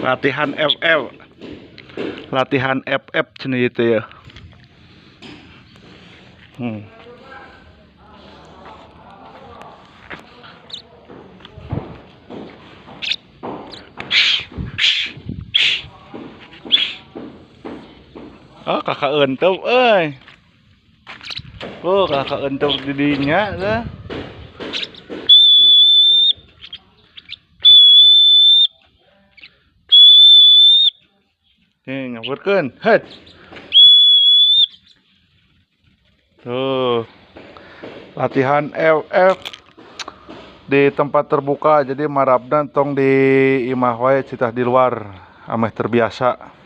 Latihan FF. Latihan FF cenah itu ya. Oh, kakak eunteup euy. Oh, kakak eunteup di dinya dah. Nih, ngapurkeun. Het. Tuh. Latihan FF di tempat terbuka, jadi marabna tong di imah wae citah di luar, ameh terbiasa.